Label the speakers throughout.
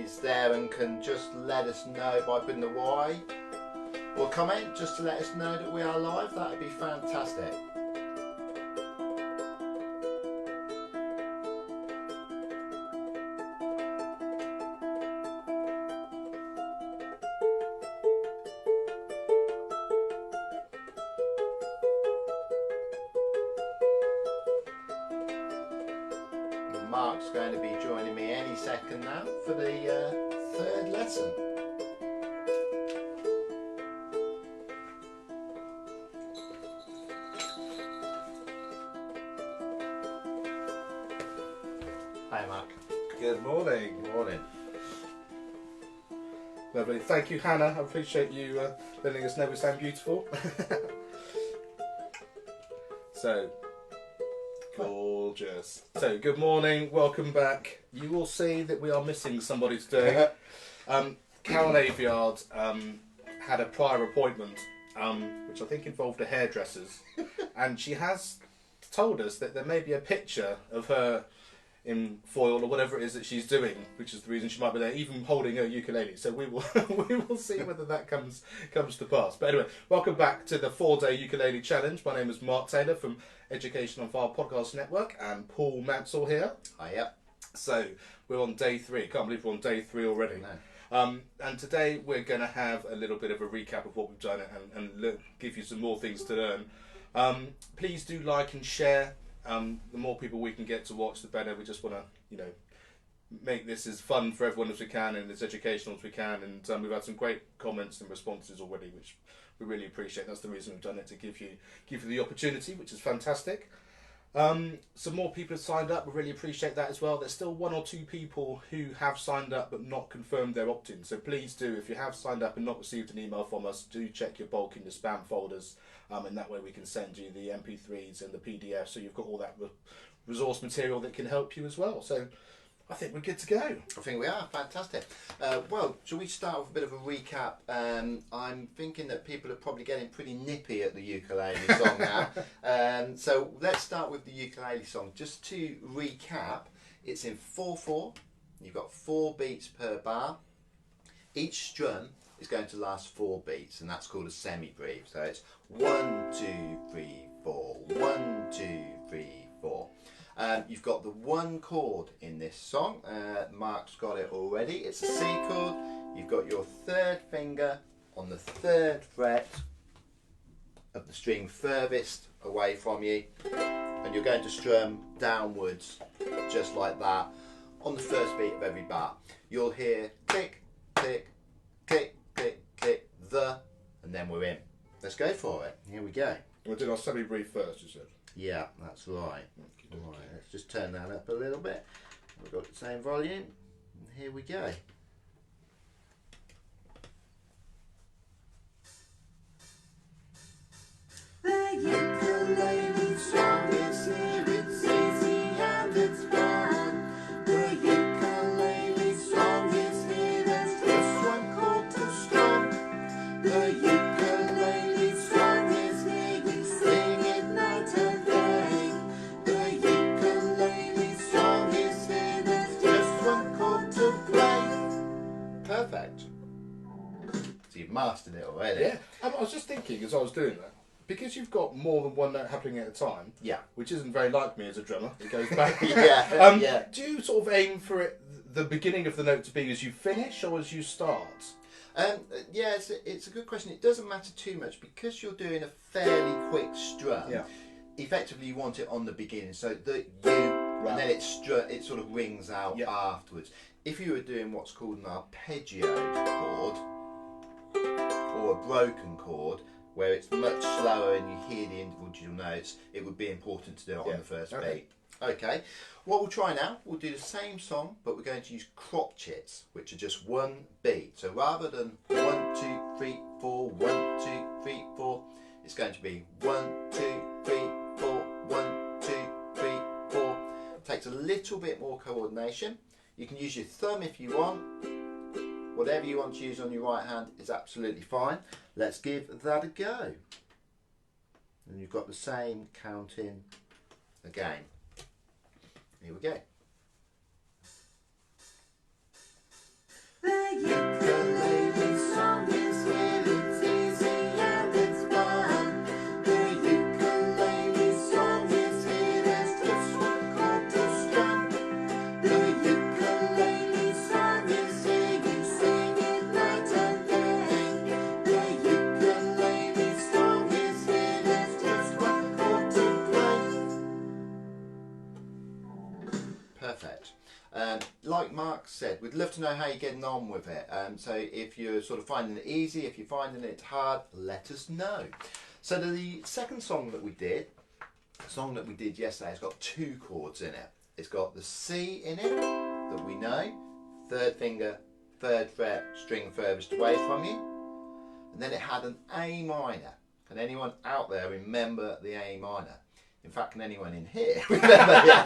Speaker 1: is there and can just let us know by putting the Y or comment just to let us know that we are live, that would be fantastic. Mark's going to be joining me any second now for the third lesson. Hi Mark.
Speaker 2: Good morning.
Speaker 1: Good morning.
Speaker 2: Lovely. Thank you, Hannah. I appreciate you letting us know we sound beautiful. So, gorgeous. So, good morning. Welcome back. You will see that we are missing somebody today. Carol Aviard had a prior appointment, which I think involved a hairdresser's, and she has told us that there may be a picture of her in foil or whatever it is that she's doing, which is the reason she might be there, even holding her ukulele. So we will we will see whether that comes to pass. But anyway, welcome back to the 4-day ukulele challenge. My name is Mark Taylor from Education on Fire Podcast Network, and Paul Mansell here.
Speaker 1: Hiya.
Speaker 2: So we're on day 3. Can't believe we're on day 3 already.
Speaker 1: No.
Speaker 2: And today we're going to have a little bit of a recap of what we've done and give you some more things to learn. Please do like and share. The more people we can get to watch, the better. We just want to, make this as fun for everyone as we can and as educational as we can. And we've had some great comments and responses already, which we really appreciate. That's the reason we've done it, to give you the opportunity, which is fantastic. Some more people have signed up. We really appreciate that as well. There's still 1 or 2 people who have signed up but not confirmed their opt-in. So please do, if you have signed up and not received an email from us, do check your bulk in your spam folders. And that way we can send you the MP3s and the PDF, so you've got all that resource material that can help you as well. So I think we're good to go.
Speaker 1: I think we are. Fantastic. Well, shall we start with a bit of a recap? I'm thinking that people are probably getting pretty nippy at the ukulele song now. So let's start with the ukulele song. Just to recap, it's in 4/4. You've got 4 beats per bar. Each strum is going to last 4 beats, and that's called a semi-breve. So it's 1, 2, 3, 4. 1, 2, 3, 4. You've got the 1 chord in this song. Mark's got it already. It's a C chord. You've got your 3rd finger on the 3rd fret of the string furthest away from you, and you're going to strum downwards just like that on the first beat of every bar. You'll hear click, click, click, click, click, and then we're in. Let's go for it. Here we go.
Speaker 2: We'll do our semi-brief first, you said?
Speaker 1: Yeah, that's right. Right, let's just turn that up a little bit. We've got the same volume. And here we go. The ukulele song is here, it's easy and it's fun. The ukulele song is here, there's just 1 chord to strum. The ukulele song is here, you sing it night and day. The ukulele song is here, there's just 1 chord to play. Perfect. So you've mastered it already.
Speaker 2: Yeah. I was just thinking as I was doing that, because you've got more than 1 note happening at a time,
Speaker 1: Yeah.
Speaker 2: which isn't very like me as a drummer, it goes back.
Speaker 1: Yeah.
Speaker 2: Do you sort of aim for it, the beginning of the note to be as you finish or as you start?
Speaker 1: Yeah, it's a good question. It doesn't matter too much because you're doing a fairly quick strum.
Speaker 2: Yeah.
Speaker 1: Effectively, you want it on the beginning, so the you, and then it sort of rings out afterwards. If you were doing what's called an arpeggiated chord or a broken chord, where it's much slower and you hear the individual notes, it would be important to do it on the first beat. Okay, what we'll try now, we'll do the same song, but we're going to use crotchets, which are just 1 beat. So rather than 1, 2, 3, 4, 1, 2, 3, 4, it's going to be 1, 2, 3, 4, 1, 2, 3, 4. It takes a little bit more coordination. You can use your thumb if you want. Whatever you want to use on your right hand is absolutely fine. Let's give that a go. And you've got the same counting again. Here we go. said, we'd love to know how you're getting on with it. So if you're sort of finding it easy, if you're finding it hard, let us know. So the second song that we did, the song that we did yesterday, has got 2 chords in it. It's got the C in it that we know, 3rd finger, 3rd fret, string furthest away from you, and then it had an A minor. Can anyone out there remember the A minor? In fact, can anyone in here remember the A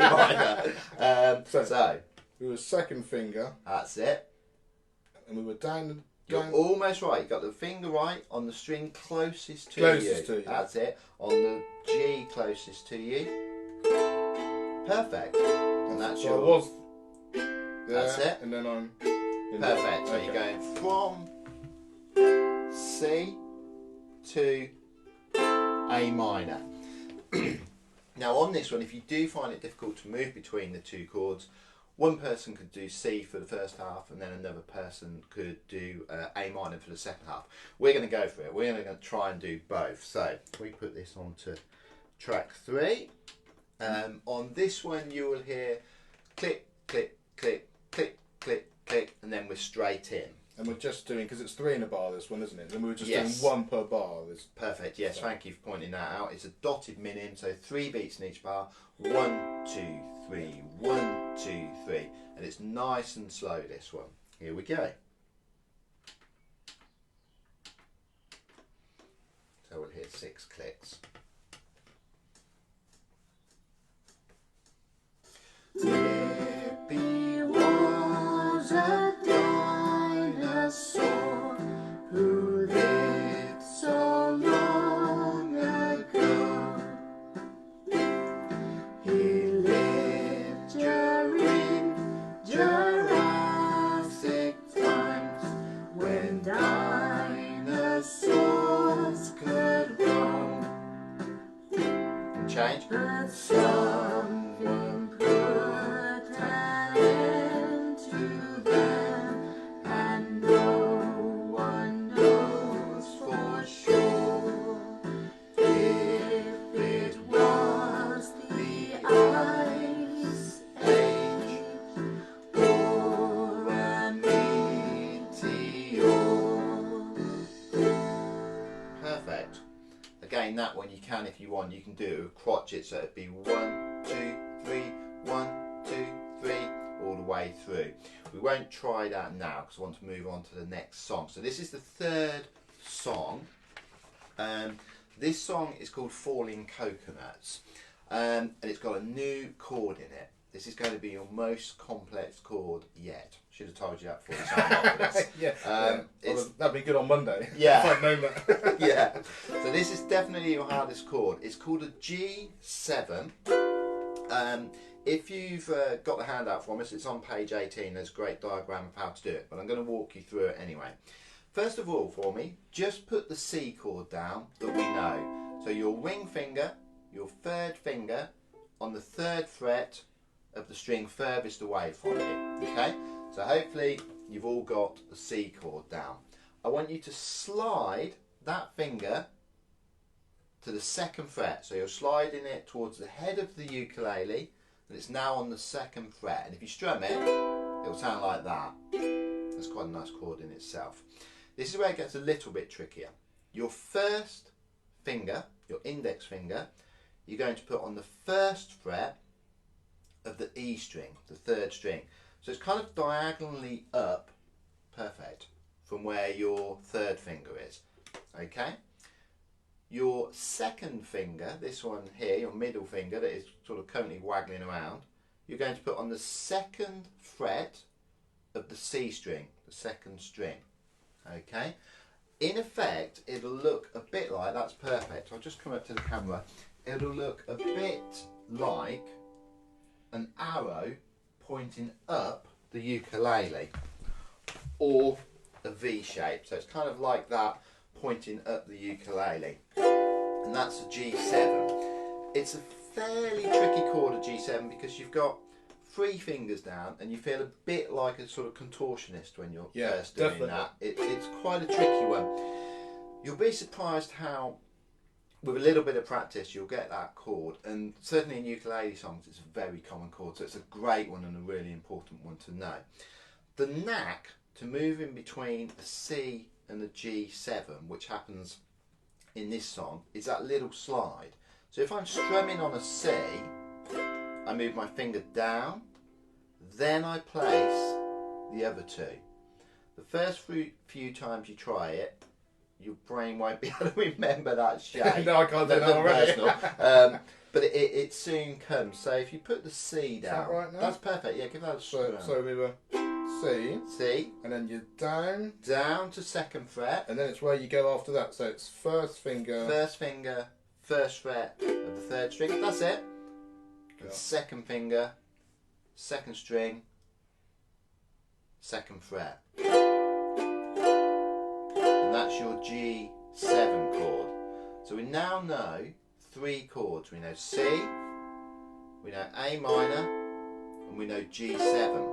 Speaker 1: minor? So
Speaker 2: we were 2nd finger.
Speaker 1: That's it.
Speaker 2: And we were down.
Speaker 1: You're almost right. You got the finger right on the string closest to you. That's it. On the G closest to you. Perfect. And that's
Speaker 2: so
Speaker 1: your.
Speaker 2: I was there,
Speaker 1: that's it.
Speaker 2: And then I'm.
Speaker 1: Perfect. So you're going from C to A minor. Now on this one, if you do find it difficult to move between the 2 chords, one person could do C for the first half and then another person could do A minor for the second half. We're going to go for it. We're going to try and do both. So we put this onto track 3. On this one you will hear click, click, click, click, click, click, and then we're straight in.
Speaker 2: And we're just doing, because it's 3 in a bar, this one, isn't it? And we were just
Speaker 1: Yes.
Speaker 2: doing 1 per bar.
Speaker 1: Perfect, yes, thank you for pointing that out. It's a dotted minim, so 3 beats in each bar. 1, 2, 3, 1, 2, 3. And it's nice and slow, this one. Here we go. So we'll hear 6 clicks. Tippy was a dinosaur who lived so long ago. He lived during Jurassic times when dinosaurs could roam. And change. But someone put an end to them, and no one knows for sure if it was the Ice Age or a meteor. Perfect. Again, that one you can, if you want, you can do it with crotchets, so it'd be 1, 2, 3, 1, 2, 3, all the way through. We won't try that now because I want to move on to the next song. So this is the 3rd song. This song is called Falling Coconuts, and it's got a new chord in it. This is going to be your most complex chord yet. Should have told you that before you signed up for this.
Speaker 2: That'd be good on Monday.
Speaker 1: Yeah.
Speaker 2: If I'd known that.
Speaker 1: Yeah. So this is definitely your hardest chord. It's called a G7. If you've got the handout from us, it's on page 18. There's a great diagram of how to do it, but I'm going to walk you through it anyway. First of all, for me, just put the C chord down that we know. So your ring finger, your 3rd finger on the 3rd fret of the string furthest away from you. Okay? So hopefully you've all got the C chord down. I want you to slide that finger to the 2nd fret. So you're sliding it towards the head of the ukulele, and it's now on the 2nd fret. And if you strum it, it'll sound like that. That's quite a nice chord in itself. This is where it gets a little bit trickier. Your 1st finger, your index finger, you're going to put on the 1st fret of the E string, the 3rd string. So it's kind of diagonally up, perfect, from where your 3rd finger is. Okay? Your 2nd finger, this one here, your middle finger that is sort of currently waggling around, you're going to put on the 2nd fret of the C string, the 2nd string. Okay? In effect, it'll look a bit like, that's perfect, I'll just come up to the camera, it'll look a bit like an arrow pointing up the ukulele, or a V shape. So it's kind of like that, pointing up the ukulele. And that's a G7. It's a fairly tricky chord, a G7, because you've got 3 fingers down and you feel a bit like a sort of contortionist when you're first doing that. It's quite a tricky one. You'll be surprised how, with a little bit of practice, you'll get that chord, and certainly in ukulele songs it's a very common chord, so it's a great one and a really important one to know. The knack to move in between the C and the G7, which happens in this song, is that little slide. So if I'm strumming on a C, I move my finger down, then I place the other two. The first few times you try it, your brain won't be able to remember that shape.
Speaker 2: No, I can't do that already.
Speaker 1: But it soon comes. So if you put the C down,
Speaker 2: is that right now?
Speaker 1: That's perfect. Yeah, give that a strum.
Speaker 2: So we were C,
Speaker 1: C,
Speaker 2: and then you're down,
Speaker 1: down to 2nd fret,
Speaker 2: and then it's where you go after that. So it's first finger,
Speaker 1: 1st fret of the 3rd string. That's it.
Speaker 2: Yeah.
Speaker 1: 2nd finger, 2nd string, 2nd fret. And that's your G7 chord. So we now know 3 chords. We know C, we know A minor, and we know G7.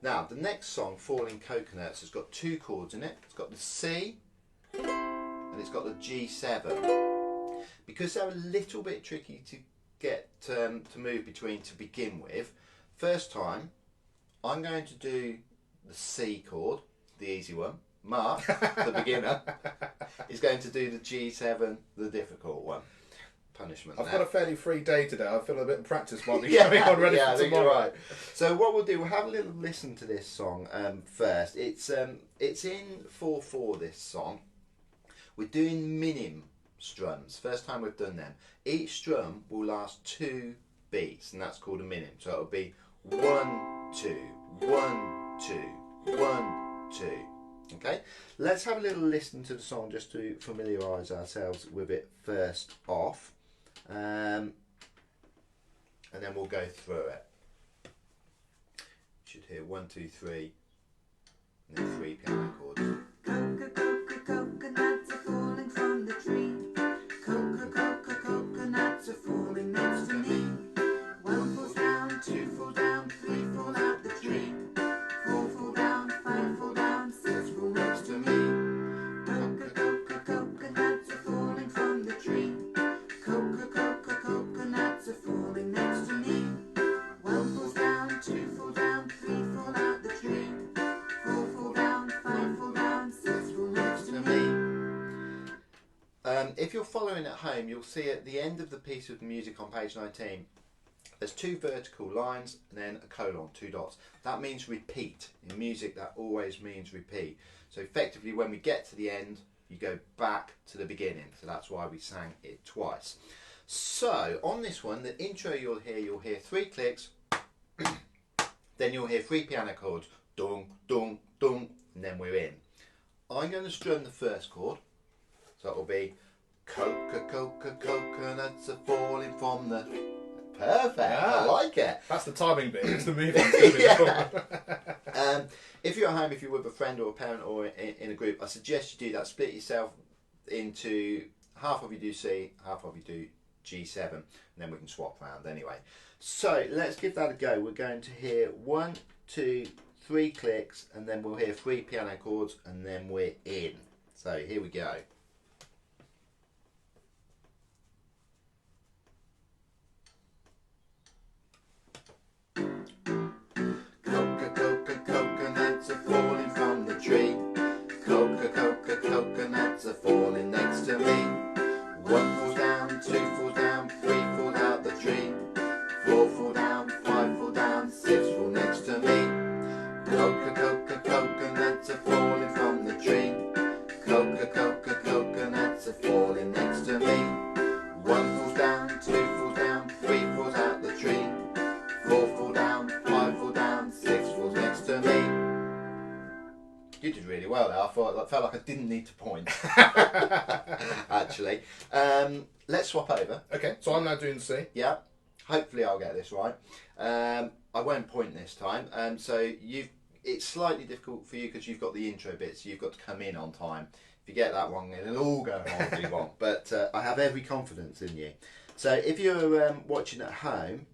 Speaker 1: Now the next song, Falling Coconuts, has got 2 chords in it. It's got the C and it's got the G7. Because they're a little bit tricky to get to move between to begin with, first time I'm going to do the C chord, the easy one. Mark, the beginner, is going to do the G7, the difficult one. Punishment.
Speaker 2: I've got a fairly free day today. I feel a bit of practice might be
Speaker 1: yeah,
Speaker 2: going on ready for tomorrow.
Speaker 1: Right. So what we'll do, we'll have a little listen to this song first. It's in 4/4, this song. We're doing minim strums. First time we've done them. Each strum will last 2 beats, and that's called a minim. So it'll be 1, 2, 1, 2, 1, 2. Okay, let's have a little listen to the song just to familiarise ourselves with it first off, and then we'll go through it. You should hear 1, 2, 3, and then 3 piano chords.
Speaker 3: Coconuts are falling from the tree. Coconuts are falling next to me. 1 falls down, 2 fall down, 3 fall out the tree. 4 fall down, 5 fall down, 6 fall next to me. Coconuts are falling from the tree. Coconuts are falling next to me. 1 falls down, 2 fall down, 3 fall out the tree. 4 fall down, 5 fall down, 6 fall next to me.
Speaker 1: If you're following at home, you'll see at the end of the piece of music on page 19, there's 2 vertical lines and then a colon, 2 dots. That means repeat. In music, that always means repeat. So effectively, when we get to the end, you go back to the beginning. So that's why we sang it twice. So on this one, the intro you'll hear 3 clicks, then you'll hear 3 piano chords, dung, dung, dung, and then we're in. I'm going to strum the first chord. So it'll be coconuts are falling from the... Perfect,
Speaker 2: Yeah.
Speaker 1: I like it.
Speaker 2: That's the timing bit. It's the moving bit.
Speaker 1: If you're at home, if you're with a friend or a parent or in a group, I suggest you do that. Split yourself into half of you do C, half of you do G7, and then we can swap around anyway. So let's give that a go. We're going to hear 1, 2, 3 clicks, and then we'll hear 3 piano chords, and then we're in. So here we go. Coconuts are falling from the tree. Coconuts are falling next to me. 1 falls down, 2 falls down, 3 fall out the tree. 4 fall down, 5 fall down, 6 fall next to me. Coconuts are falling from the tree. Coconuts are falling next to me. 1 falls down, 2 falls down, 3 falls out the tree. 4 fall down, 5 fall down, 6 falls next to me. You did really well there. I felt like I didn't need to point. Actually. Let's swap over.
Speaker 2: Okay, so I'm now doing C.
Speaker 1: Yeah. Hopefully I'll get this right. I won't point this time. It's slightly difficult for you because you've got the intro bits. You've got to come in on time. If you get that wrong, it'll all go horribly wrong. But I have every confidence in you. So if you're watching at home,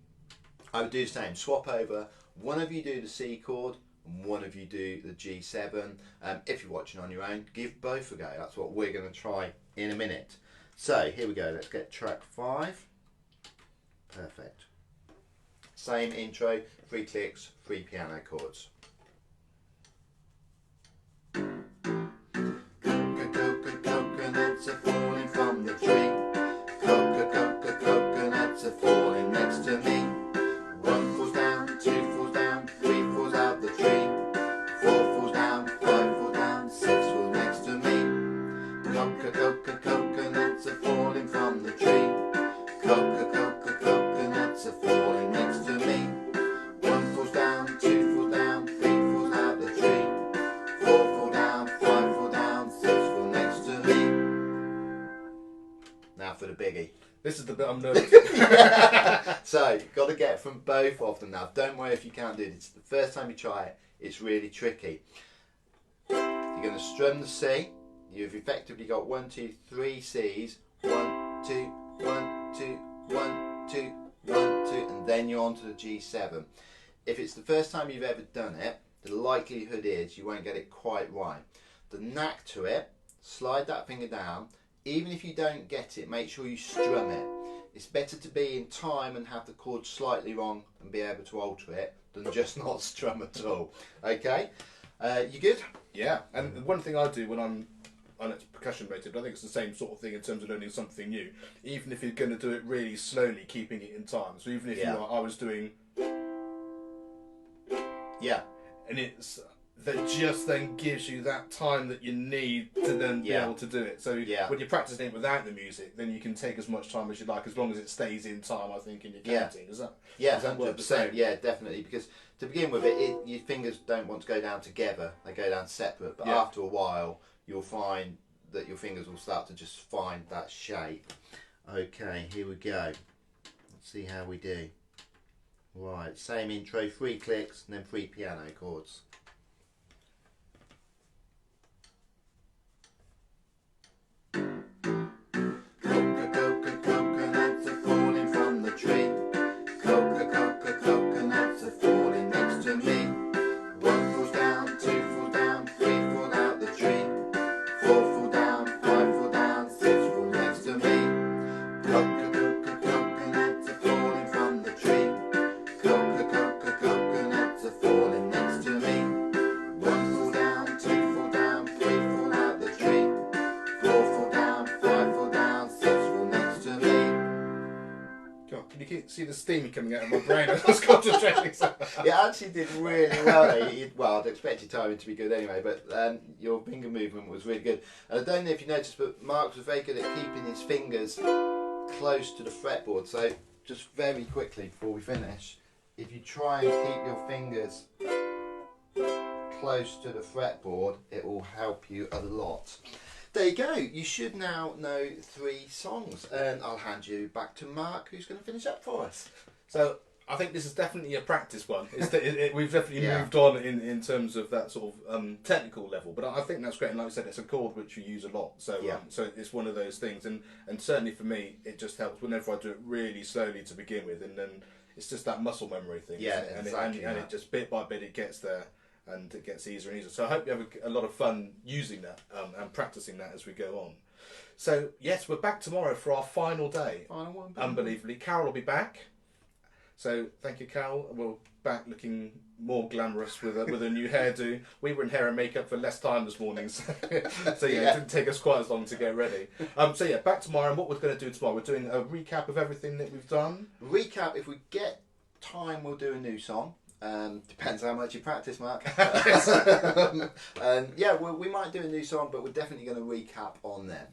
Speaker 1: I would do the same. Swap over. One of you do the C chord, and one of you do the G7. If you're watching on your own, give both a go. That's what we're going to try in a minute. So here we go. Let's get track 5. Perfect. Same intro, 3 clicks, 3 piano chords. for the biggie.
Speaker 2: This is the bit I'm nervous.
Speaker 1: So you've got to get from both of them now. Don't worry if you can't do it. It's the first time you try it. It's really tricky. You're going to strum the C. You've effectively got 1, 2, 3 C's. 1, 2, 1, 2, 1, 2, 1, 2, and then you're on to the G7. If it's the first time you've ever done it, the likelihood is you won't get it quite right. The knack to it, slide that finger down. Even if you don't get it, make sure you strum it. It's better to be in time and have the chord slightly wrong and be able to alter it than just not strum at all. Okay? You good?
Speaker 2: Yeah, and one thing I do when I'm percussion rated, I think it's the same sort of thing in terms of learning something new. Even if you're going to do it really slowly, keeping it in time. So even if I was doing...
Speaker 1: Yeah.
Speaker 2: And that just then gives you that time that you need to then be able to do it. So when you're practicing it without the music, then you can take as much time as you like, as long as it stays in time, I think, in your counting. Does that work the same?
Speaker 1: Yeah, definitely. Because to begin with, your fingers don't want to go down together. They go down separate. But after a while, you'll find that your fingers will start to just find that shape. Okay, here we go. Let's see how we do. Right, same intro, 3 clicks, and then 3 piano chords. Coconuts are falling from the tree. Coconuts are falling next to me. 1 falls down, 2 falls down, 3 fall out the tree. 4 fall down, 5 fall down, 6 fall next to me. Coconuts are falling from the tree. Coconuts are falling next to me. 1 fall down, 2 fall down, 3 fall out the tree. 4 fall down, 5 fall down, 6 fall next to me.
Speaker 2: God, can you see the steam coming out of my brain? I was concentrating.
Speaker 1: You actually did really well. Well, I'd expect your timing to be good anyway, but your finger movement was really good. And I don't know if you noticed, but Mark was very good at keeping his fingers close to the fretboard. So just very quickly before we finish, if you try and keep your fingers close to the fretboard, it will help you a lot. There you go. You should now know 3 songs, and I'll hand you back to Mark, who's going to finish up for us.
Speaker 2: So I think this is definitely a practice one. We've definitely moved on in terms of that sort of technical level, but I think that's great. And like I said, it's a chord which we use a lot. So so it's one of those things, and certainly for me, it just helps whenever I do it really slowly to begin with, and then it's just that muscle memory thing.
Speaker 1: Yeah,
Speaker 2: isn't it?
Speaker 1: exactly.
Speaker 2: And it just bit by bit it gets there. And it gets easier and easier. So I hope you have a lot of fun using that and practicing that as we go on. So yes, we're back tomorrow for our final day.
Speaker 1: Final one.
Speaker 2: Unbelievably. Carol will be back. So thank you, Carol. We're back looking more glamorous with a new hairdo. We were in hair and makeup for less time this morning. So it didn't take us quite as long to get ready. So yeah, back tomorrow. And what we're going to do tomorrow, we're doing a recap of everything that we've done.
Speaker 1: Recap, if we get time, we'll do a new song. Depends how much you practice, Mark. We might do a new song, but we're definitely going to recap on them.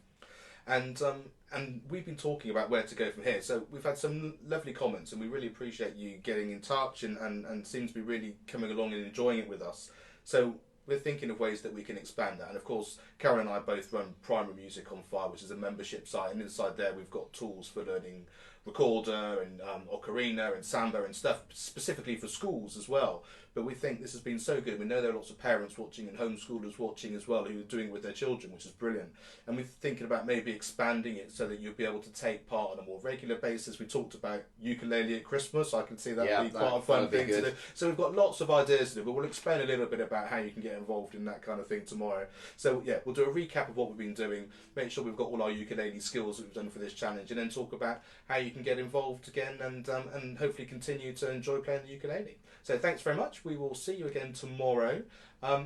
Speaker 2: And we've been talking about where to go from here. So we've had some lovely comments, and we really appreciate you getting in touch and seem to be really coming along and enjoying it with us. So we're thinking of ways that we can expand that. And of course, Karen and I both run Primary Music on Fire, which is a membership site, and inside there we've got tools for learning recorder and ocarina and samba and stuff specifically for schools as well. But we think this has been so good. We know there are lots of parents watching and homeschoolers watching as well who are doing it with their children, which is brilliant. And we're thinking about maybe expanding it so that you'll be able to take part on a more regular basis. We talked about ukulele at Christmas. I can see that would be quite a fun thing to do. So we've got lots of ideas to do, but we'll explain a little bit about how you can get involved in that kind of thing tomorrow. So yeah, we'll do a recap of what we've been doing, make sure we've got all our ukulele skills that we've done for this challenge, and then talk about how you can get involved again and hopefully continue to enjoy playing the ukulele. So thanks very much. We will see you again tomorrow.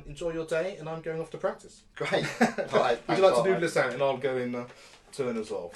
Speaker 2: Enjoy your day, and I'm going off to practice.
Speaker 1: Great. All right,
Speaker 2: would you like to do this out, and I'll go in turn as well.